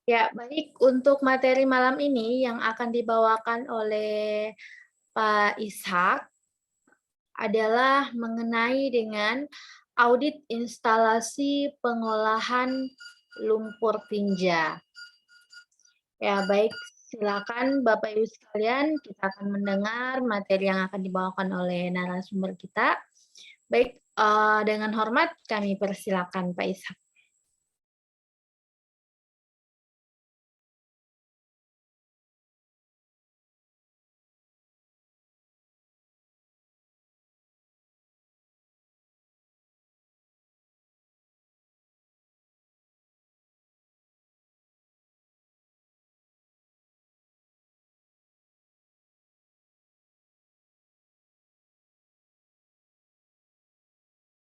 Ya, baik. Untuk materi malam ini yang akan dibawakan oleh Pak Ishak adalah mengenai dengan audit instalasi pengolahan lumpur tinja. Ya, baik. Silakan Bapak Ibu sekalian, kita akan mendengar materi yang akan dibawakan oleh narasumber kita. Baik, dengan hormat kami persilakan Pak Ishak.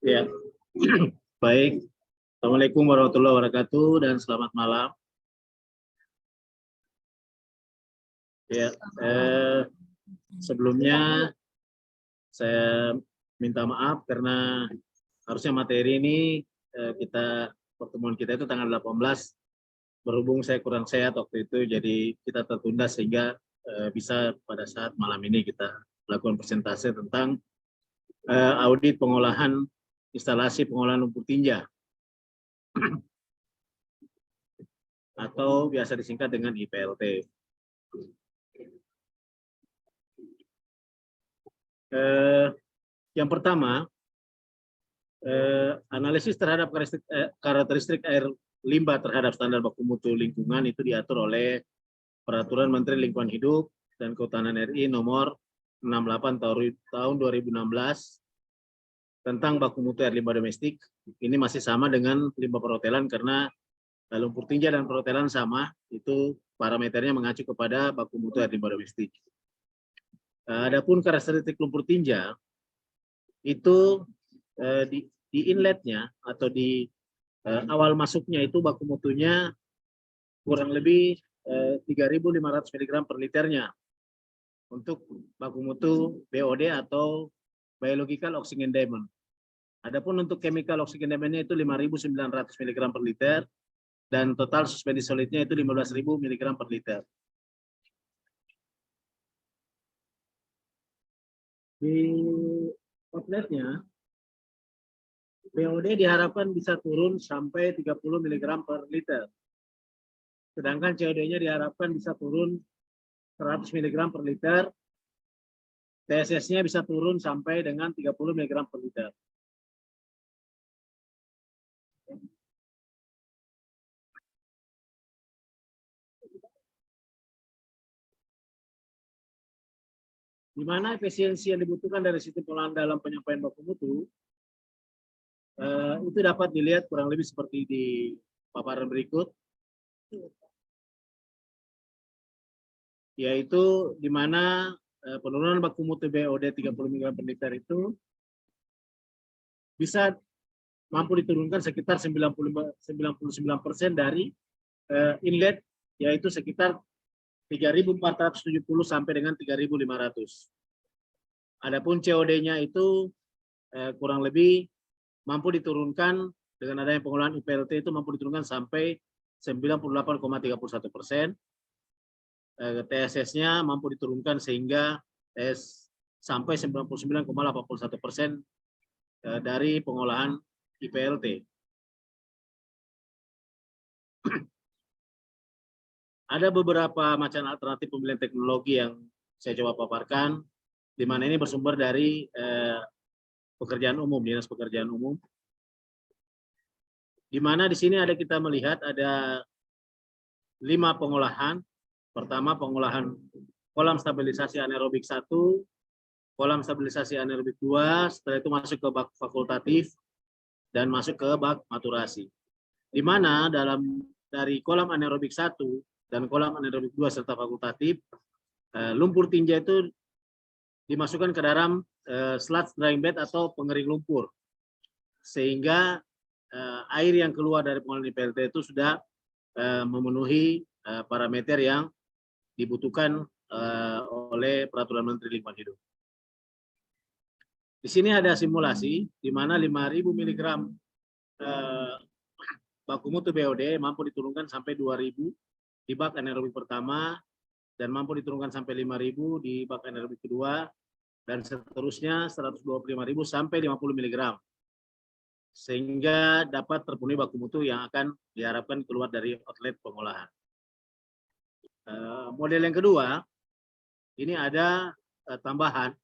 Ya, baik. Assalamualaikum warahmatullahi wabarakatuh dan selamat malam. Ya, sebelumnya saya minta maaf karena harusnya materi ini pertemuan kita itu tanggal 18. Berhubung saya kurang sehat waktu itu, jadi kita tertunda sehingga bisa pada saat malam ini kita lakukan presentasi tentang audit pengolahan instalasi pengolahan lumpur tinja atau biasa disingkat dengan IPLT. Yang pertama, analisis terhadap karakteristik air limbah terhadap standar baku mutu lingkungan itu diatur oleh Peraturan Menteri Lingkungan Hidup dan Kehutanan RI nomor 68 tahun 2016 tentang baku mutu air limbah domestik. Ini masih sama dengan limbah perhotelan karena lumpur tinja dan perhotelan sama, itu parameternya mengacu kepada baku mutu air limbah domestik. Adapun karakteristik lumpur tinja itu di inletnya atau di awal masuknya itu baku mutunya kurang lebih 3.500 mg per liternya untuk baku mutu BOD atau biological oxygen diamond. Adapun untuk chemical oxygen diamondnya itu 5.900 mg per liter dan total suspensi solidnya itu 15.000 mg per liter. Di outletnya BOD diharapkan bisa turun sampai 30 mg per liter. Sedangkan COD-nya diharapkan bisa turun 100 mg per liter. TSS-nya bisa turun sampai dengan 30 mg per liter. Di mana efisiensi yang dibutuhkan dari sistem pengolahan dalam penyampaian baku mutu itu dapat dilihat kurang lebih seperti di paparan berikut, yaitu di mana penurunan baku mutu BOD 30 mg per liter itu bisa mampu diturunkan sekitar 99% dari inlet, yaitu sekitar 3.470 sampai dengan 3.500. Adapun COD-nya itu kurang lebih mampu diturunkan dengan adanya pengolahan IPLT itu mampu diturunkan sampai 98,31%. TSS-nya mampu diturunkan sehingga sampai 99,81% dari pengolahan IPLT. Ada beberapa macam alternatif pemilihan teknologi yang saya coba paparkan, di mana ini bersumber dari pekerjaan umum, Dinas Pekerjaan Umum. Di mana di sini kita melihat ada 5 pengolahan. Pertama, pengolahan kolam stabilisasi anaerobik 1, kolam stabilisasi anaerobik 2, setelah itu masuk ke bak fakultatif, dan masuk ke bak maturasi. Di mana dari kolam anaerobik 1 dan kolam anaerobik 2 serta fakultatif, lumpur tinja itu dimasukkan ke dalam sludge drying bed atau pengering lumpur. Sehingga air yang keluar dari pengolahan IPLT itu sudah memenuhi parameter yang dibutuhkan oleh Peraturan Menteri Lingkungan Hidup. Di sini ada simulasi di mana 5.000 mg baku mutu BOD mampu diturunkan sampai 2.000 di bak anaerobik pertama dan mampu diturunkan sampai 5.000 di bak anaerobik kedua, dan seterusnya 125.000 sampai 50 mg, sehingga dapat terpenuhi baku mutu yang akan diharapkan keluar dari outlet pengolahan. Model yang kedua, ini ada tambahan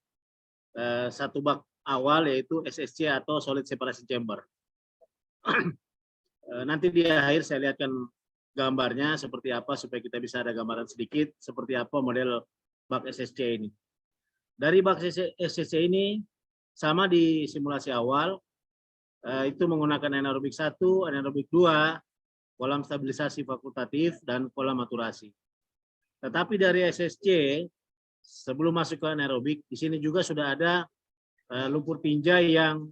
satu bak awal, yaitu SSC atau Solid Separation Chamber. Nanti di akhir saya lihatkan gambarnya seperti apa supaya kita bisa ada gambaran sedikit seperti apa model bak SSC ini. Dari bak SSC ini sama di simulasi awal, itu menggunakan anaerobik 1, anaerobik 2, kolam stabilisasi fakultatif, dan kolam maturasi. Tetapi dari SSC sebelum masuk ke anaerobik, di sini juga sudah ada lumpur tinjai yang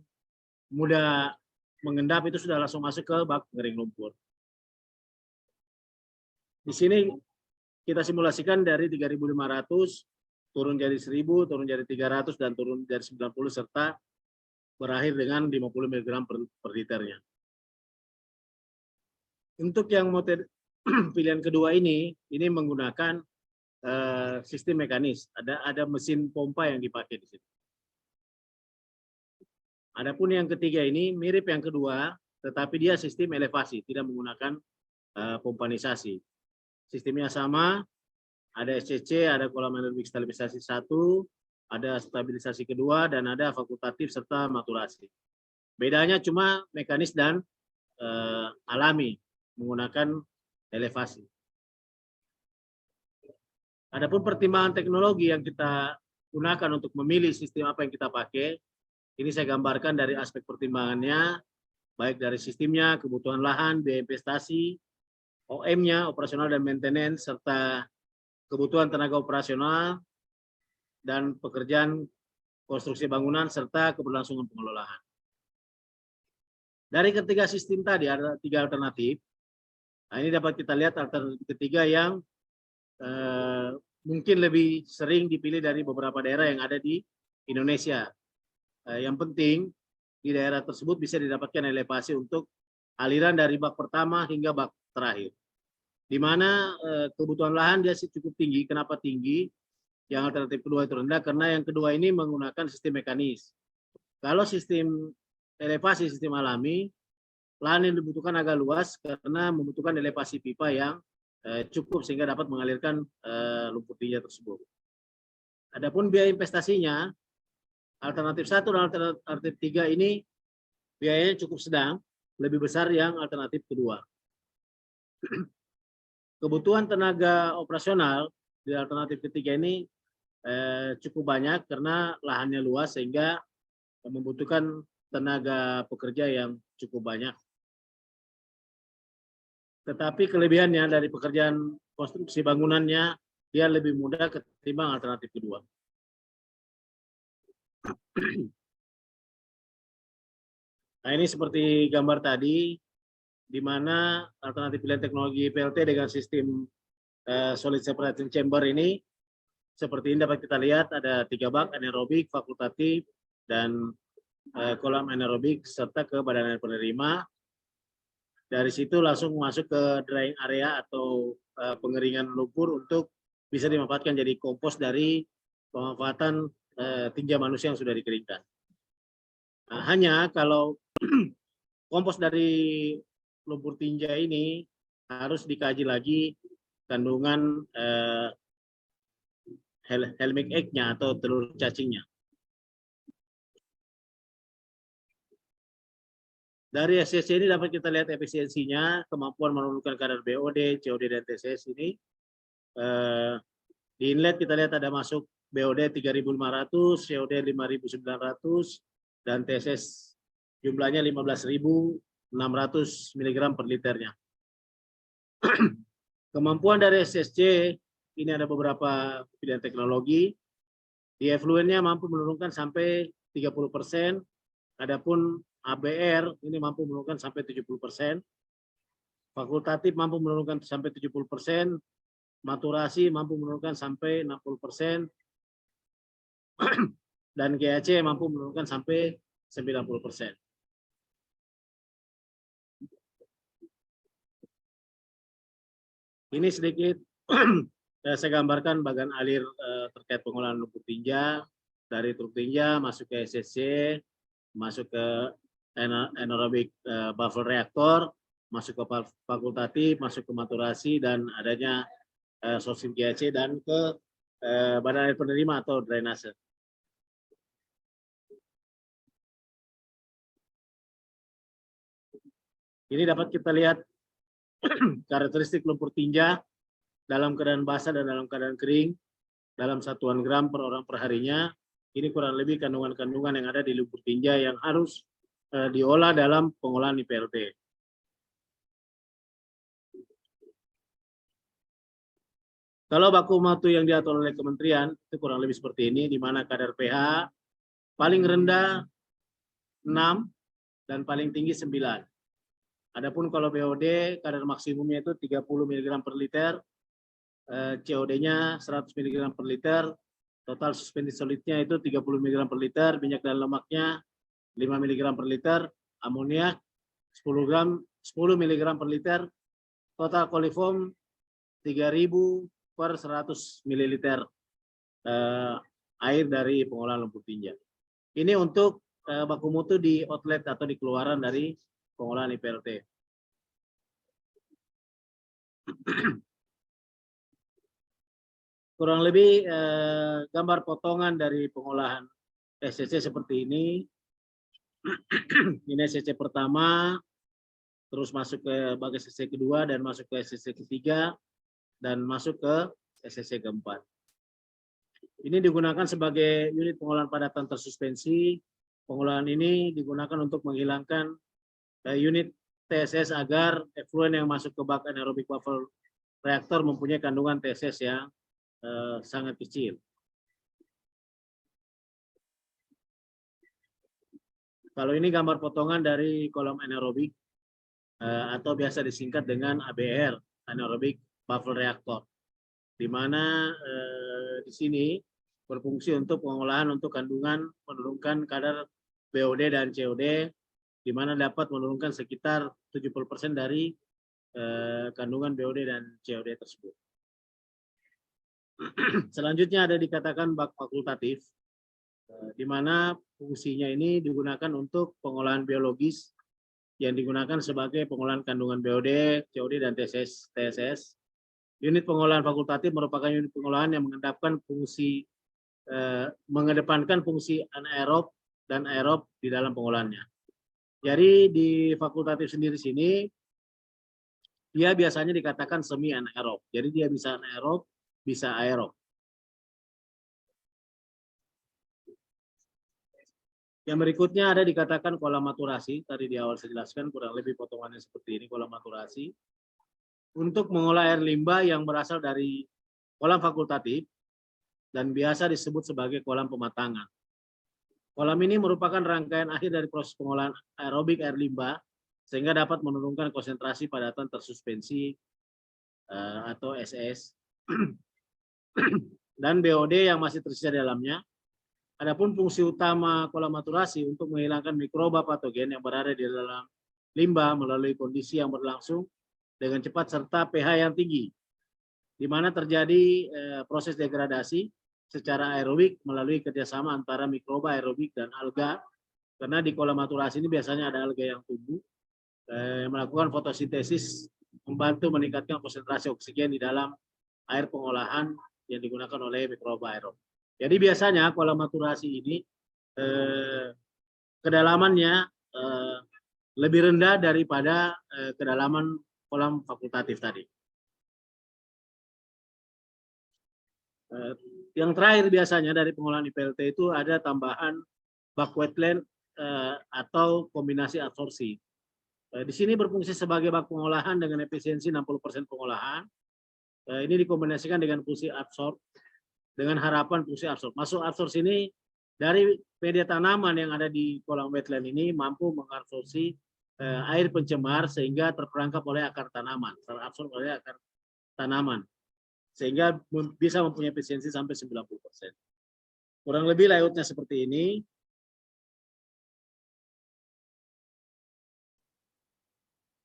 mudah mengendap, itu sudah langsung masuk ke bak pengering lumpur. Di sini kita simulasikan dari 3.500 turun jadi 1.000, turun jadi 300, dan turun dari 90, serta berakhir dengan 50 mg per liternya. Untuk yang model pilihan kedua ini menggunakan sistem mekanis. Ada mesin pompa yang dipakai di sini. Adapun yang ketiga ini mirip yang kedua, tetapi dia sistem elevasi, tidak menggunakan pompanisasi. Sistemnya sama, ada SCC, ada kolam anaerobik stabilisasi 1, ada stabilisasi kedua, dan ada fakultatif serta maturasi. Bedanya cuma mekanis dan alami, menggunakan elevasi. Adapun pertimbangan teknologi yang kita gunakan untuk memilih sistem apa yang kita pakai, ini saya gambarkan dari aspek pertimbangannya, baik dari sistemnya, kebutuhan lahan, biaya investasi, OM-nya, operasional dan maintenance, serta kebutuhan tenaga operasional, dan pekerjaan konstruksi bangunan, serta keberlangsungan pengelolaan. Dari ketiga sistem tadi ada 3 alternatif. Nah, ini dapat kita lihat alternatif ketiga yang mungkin lebih sering dipilih dari beberapa daerah yang ada di Indonesia. Yang penting di daerah tersebut bisa didapatkan elevasi untuk aliran dari bak pertama hingga bak terakhir. Di mana kebutuhan lahan dia cukup tinggi. Kenapa tinggi? Yang alternatif kedua itu rendah karena yang kedua ini menggunakan sistem mekanis. Kalau sistem elevasi, sistem alami, lahan yang dibutuhkan agak luas karena membutuhkan elevasi pipa yang cukup sehingga dapat mengalirkan lumpur tinja tersebut. Adapun biaya investasinya, alternatif 1 dan alternatif 3 ini biayanya cukup sedang, lebih besar yang alternatif kedua. Kebutuhan tenaga operasional di alternatif ketiga ini cukup banyak karena lahannya luas sehingga membutuhkan tenaga pekerja yang cukup banyak. Tetapi kelebihannya dari pekerjaan konstruksi bangunannya, dia lebih mudah ketimbang alternatif kedua. Nah, ini seperti gambar tadi, di mana alternatif pilihan teknologi PLT dengan sistem Solid Separation Chamber ini, seperti ini dapat kita lihat ada 3 bak anaerobik, fakultatif, dan kolam anaerobik, serta ke badan air penerima. Dari situ langsung masuk ke drying area atau pengeringan lumpur untuk bisa dimanfaatkan jadi kompos dari pemanfaatan tinja manusia yang sudah dikeringkan. Nah, hanya kalau kompos dari lumpur tinja ini harus dikaji lagi kandungan helminth egg-nya atau telur cacingnya. Dari SSC ini dapat kita lihat efisiensinya, kemampuan menurunkan kadar BOD, COD, dan TCS ini. Di inlet kita lihat ada masuk BOD 3.500, COD 5.900, dan TCS jumlahnya 15.600 mg per liternya. Kemampuan dari SSC ini ada beberapa pilihan teknologi. Di effluentnya mampu menurunkan sampai 30%, adapun ABR ini mampu menurunkan sampai 70%, fakultatif mampu menurunkan sampai 70%, maturasi mampu menurunkan sampai 60%, dan GAC mampu menurunkan sampai 90%. Ini sedikit saya gambarkan bagian alir terkait pengolahan lumpur tinja dari truk tinja masuk ke SSC, masuk ke anaerobic buffer reaktor, masuk ke fakultatif, masuk ke maturasi, dan adanya sourcing GAC dan ke badan air penerima atau drainase. Ini dapat kita lihat karakteristik lumpur tinja dalam keadaan basah dan dalam keadaan kering dalam satuan gram per orang per harinya. Ini kurang lebih kandungan-kandungan yang ada di lumpur tinja yang harus diolah dalam pengolahan IPLT. Kalau baku mutu yang diatur oleh kementerian itu kurang lebih seperti ini, di mana kadar pH paling rendah 6 dan paling tinggi 9. Adapun kalau BOD kadar maksimumnya itu 30 mg per liter, COD-nya 100 mg per liter, total suspensi solidnya itu 30 mg per liter, minyak dan lemaknya 5 mg per liter, amoniak 10 mg per liter, total koliform 3000 per 100 ml air dari pengolahan lumpur tinja. Ini untuk baku mutu di outlet atau di keluaran dari pengolahan IPLT. Kurang lebih gambar potongan dari pengolahan SCC seperti ini. Ini SCC pertama, terus masuk ke bagian SCC kedua, dan masuk ke SCC ketiga, dan masuk ke SCC keempat. Ini digunakan sebagai unit pengolahan padatan tersuspensi. Pengolahan ini digunakan untuk menghilangkan unit TSS agar efluen yang masuk ke bak anaerobic buffer reaktor mempunyai kandungan TSS yang sangat kecil. Kalau ini gambar potongan dari kolam anaerobik atau biasa disingkat dengan ABR, anaerobic buffer reaktor, di mana di sini berfungsi untuk pengolahan untuk kandungan menurunkan kadar BOD dan COD, di mana dapat menurunkan sekitar 70% dari kandungan BOD dan COD tersebut. Selanjutnya ada dikatakan bak fakultatif, di mana fungsinya ini digunakan untuk pengolahan biologis yang digunakan sebagai pengolahan kandungan BOD, COD, dan TSS. Unit pengolahan fakultatif merupakan unit pengolahan yang mengedepankan fungsi anaerob dan aerob di dalam pengolahannya. Jadi di fakultatif sendiri sini, dia biasanya dikatakan semi anaerob. Jadi dia bisa anaerob, bisa aerob. Yang berikutnya ada dikatakan kolam maturasi. Tadi di awal saya jelaskan kurang lebih potongannya seperti ini, kolam maturasi. Untuk mengolah air limbah yang berasal dari kolam fakultatif dan biasa disebut sebagai kolam pematangan. Kolam ini merupakan rangkaian akhir dari proses pengolahan aerobik air limbah sehingga dapat menurunkan konsentrasi padatan tersuspensi atau SS dan BOD yang masih tersisa di dalamnya. Adapun fungsi utama kolam maturasi untuk menghilangkan mikroba patogen yang berada di dalam limbah melalui kondisi yang berlangsung dengan cepat serta pH yang tinggi, di mana terjadi proses degradasi secara aerobik melalui kerjasama antara mikroba aerobik dan alga. Karena di kolam maturasi ini biasanya ada alga yang tumbuh, melakukan fotosintesis, membantu meningkatkan konsentrasi oksigen di dalam air pengolahan yang digunakan oleh mikroba aerob. Jadi biasanya kolam maturasi ini kedalamannya lebih rendah daripada kedalaman kolam fakultatif tadi. Yang terakhir biasanya dari pengolahan IPLT itu ada tambahan bak wetland atau kombinasi absorpsi. Di sini berfungsi sebagai bak pengolahan dengan efisiensi 60% pengolahan. Ini dikombinasikan dengan fungsi absorb, dengan harapan fungsi absorb. Masuk absorb ini dari media tanaman yang ada di kolam wetland ini mampu mengabsorpsi air pencemar sehingga terperangkap oleh akar tanaman, terabsorb oleh akar tanaman, sehingga bisa mempunyai efisiensi sampai 90%. Kurang lebih layoutnya seperti ini.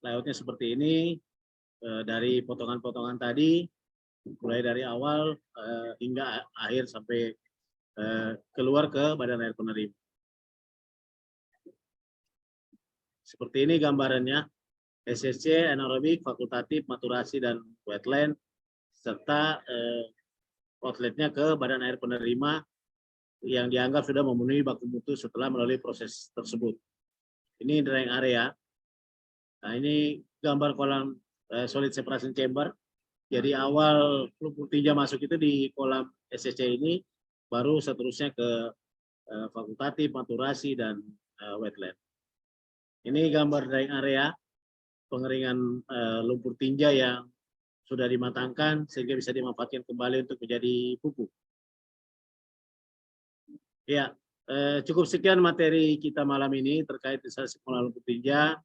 Layoutnya seperti ini. dari potongan-potongan tadi, mulai dari awal hingga akhir sampai keluar ke badan air penerima. Seperti ini gambarannya, SSC, anaerobik, fakultatif, maturasi, dan wetland, serta outletnya ke badan air penerima yang dianggap sudah memenuhi baku mutu setelah melalui proses tersebut. Ini drying area. Nah, ini gambar kolam solid separation chamber. Jadi awal lumpur tinja masuk itu di kolam SSC ini, baru seterusnya ke fakultatif, maturasi, dan wetland. Ini gambar drying area pengeringan lumpur tinja yang sudah dimatangkan sehingga bisa dimanfaatkan kembali untuk menjadi pupuk. Ya, cukup sekian materi kita malam ini terkait instalasi pengolahan lumpur tinja.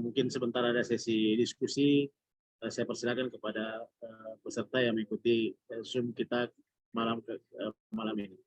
Mungkin sebentar ada sesi diskusi. Saya persilakan kepada peserta yang mengikuti Zoom kita malam ini.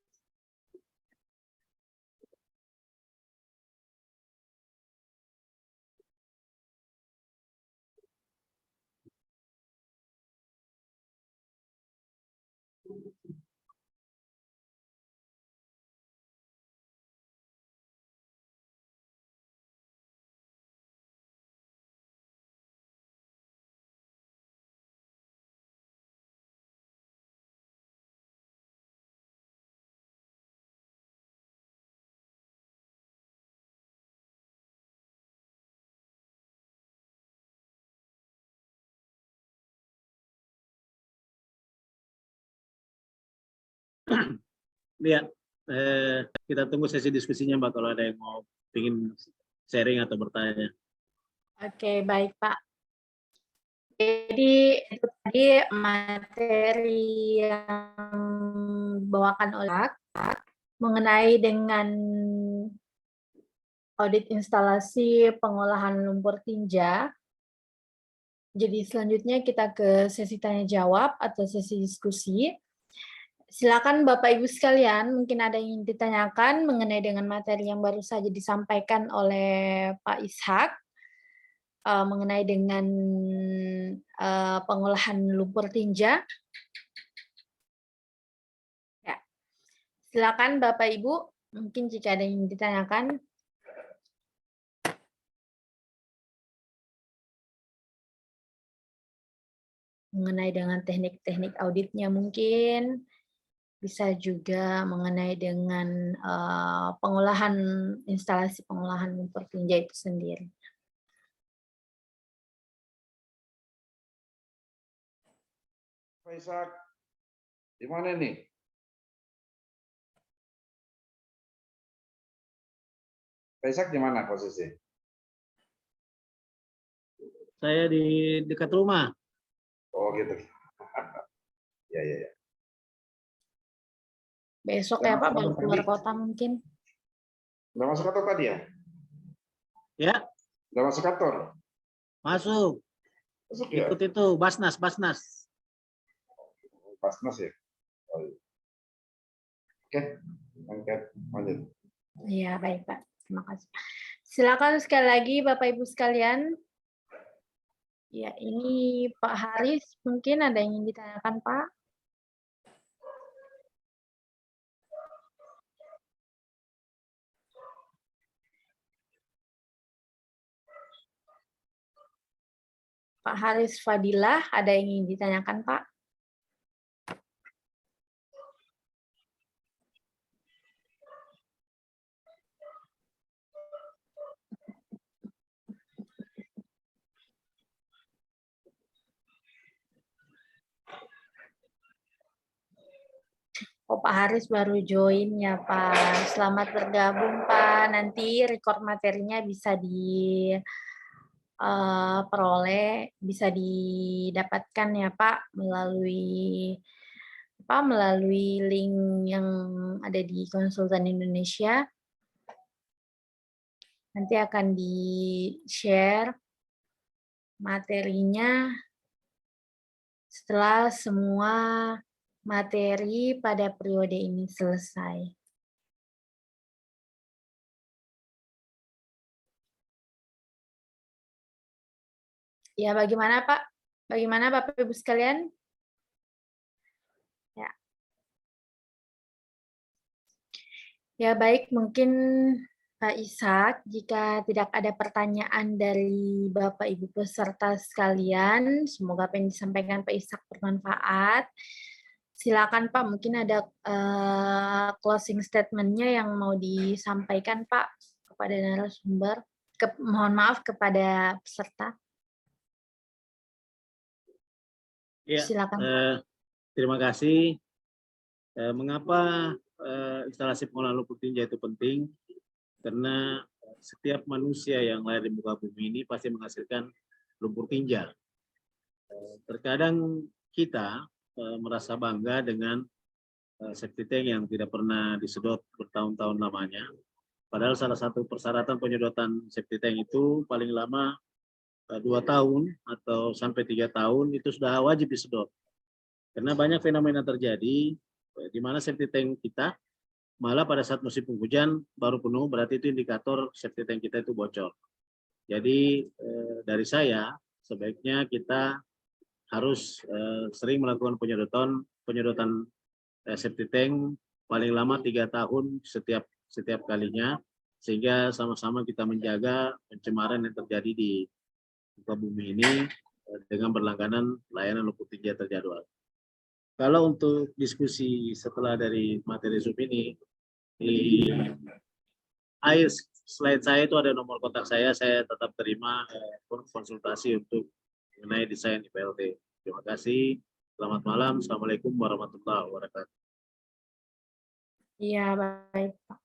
Ya, kita tunggu sesi diskusinya, Mbak, kalau ada yang mau ingin sharing atau bertanya. Oke, baik Pak. Jadi itu tadi materi yang dibawakan oleh Pak mengenai dengan audit instalasi pengolahan lumpur tinja. Jadi selanjutnya kita ke sesi tanya jawab atau sesi diskusi. Silakan Bapak Ibu sekalian, mungkin ada yang ingin ditanyakan mengenai dengan materi yang baru saja disampaikan oleh Pak Ishak mengenai dengan pengolahan lumpur tinja. Ya. Silakan Bapak Ibu, mungkin jika ada yang ditanyakan. Mengenai dengan teknik-teknik auditnya mungkin, bisa juga mengenai dengan pengolahan instalasi pengolahan lumpur tinja itu sendiri. Pak Ishak, di mana nih? Pak Ishak di mana posisi? Saya di dekat rumah. Oh gitu. Ya. Besok ya Pak, baru keluar kota mungkin. Udah masuk kantor tadi ya? Ya, Udah masuk kantor? masuk. Masuk ya? Ikut itu, Basnas. Basnas ya? Oh, iya. Oke, lanjut. Iya, baik Pak. Terima kasih. Silakan sekali lagi Bapak Ibu sekalian. Ya, ini Pak Haris, mungkin ada yang ingin ditanyakan Pak? Pak Haris Fadilah, ada yang ingin ditanyakan Pak? Oh, Pak Haris baru join ya, Pak. Selamat bergabung, Pak. Nanti record materinya bisa diperoleh, bisa didapatkan ya, Pak, melalui link yang ada di Konsultan Indonesia. Nanti akan di-share materinya setelah semua materi pada periode ini selesai. Ya, bagaimana Pak? Bagaimana Bapak Ibu sekalian? Ya. Ya, baik, mungkin Pak Ishak, jika tidak ada pertanyaan dari Bapak Ibu peserta sekalian, semoga apa yang disampaikan Pak Ishak bermanfaat. Silakan Pak, mungkin ada closing statement-nya yang mau disampaikan Pak kepada narasumber. Mohon maaf kepada peserta. Ya, Silakan. terima kasih. Mengapa instalasi pengolahan lumpur tinja itu penting? Karena setiap manusia yang lahir di muka bumi ini pasti menghasilkan lumpur tinja. Terkadang kita merasa bangga dengan septic tank yang tidak pernah disedot bertahun-tahun lamanya. Padahal salah satu persyaratan penyedotan septic tank itu paling lama 2 tahun atau sampai 3 tahun itu sudah wajib disedot. Karena banyak fenomena terjadi di mana septic tank kita malah pada saat musim penghujan baru penuh, berarti itu indikator septic tank kita itu bocor. Jadi dari saya sebaiknya kita harus sering melakukan penyedotan septic tank paling lama 3 tahun setiap kalinya, sehingga sama-sama kita menjaga pencemaran yang terjadi di muka bumi ini dengan berlangganan layanan lumpur tinja terjadwal. Kalau untuk diskusi setelah dari materi Zoom ini, di slide saya itu ada nomor kontak saya tetap terima konsultasi untuk mengenai desain IPLT. Terima kasih. Selamat malam. Assalamualaikum warahmatullahi wabarakatuh. Iya, baik Pak.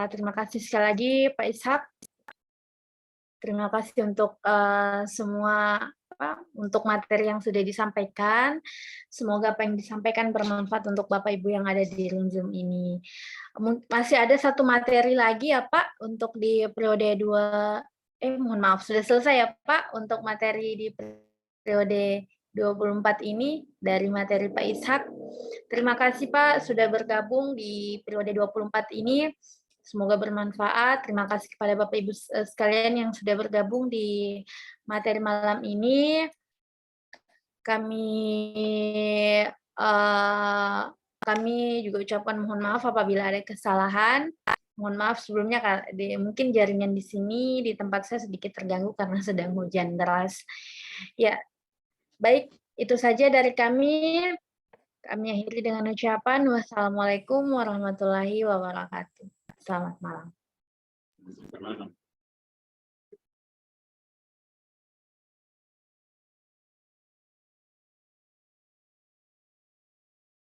Terima kasih sekali lagi Pak Ishak. Terima kasih untuk semua untuk materi yang sudah disampaikan. Semoga apa yang disampaikan bermanfaat untuk Bapak Ibu yang ada di room Zoom ini. Masih ada satu materi lagi ya Pak untuk di periode 2, mohon maaf sudah selesai ya Pak untuk materi di periode 24 ini dari materi Pak Ishak. Terima kasih Pak sudah bergabung di periode 24 ini. Semoga bermanfaat. Terima kasih kepada Bapak Ibu sekalian yang sudah bergabung di materi malam ini. Kami juga ucapkan mohon maaf apabila ada kesalahan. Mohon maaf sebelumnya, mungkin jaringan di sini di tempat saya sedikit terganggu karena sedang hujan deras. Ya, baik, itu saja dari kami. Kami akhiri dengan ucapan wassalamualaikum warahmatullahi wabarakatuh. Selamat malam. Selamat malam.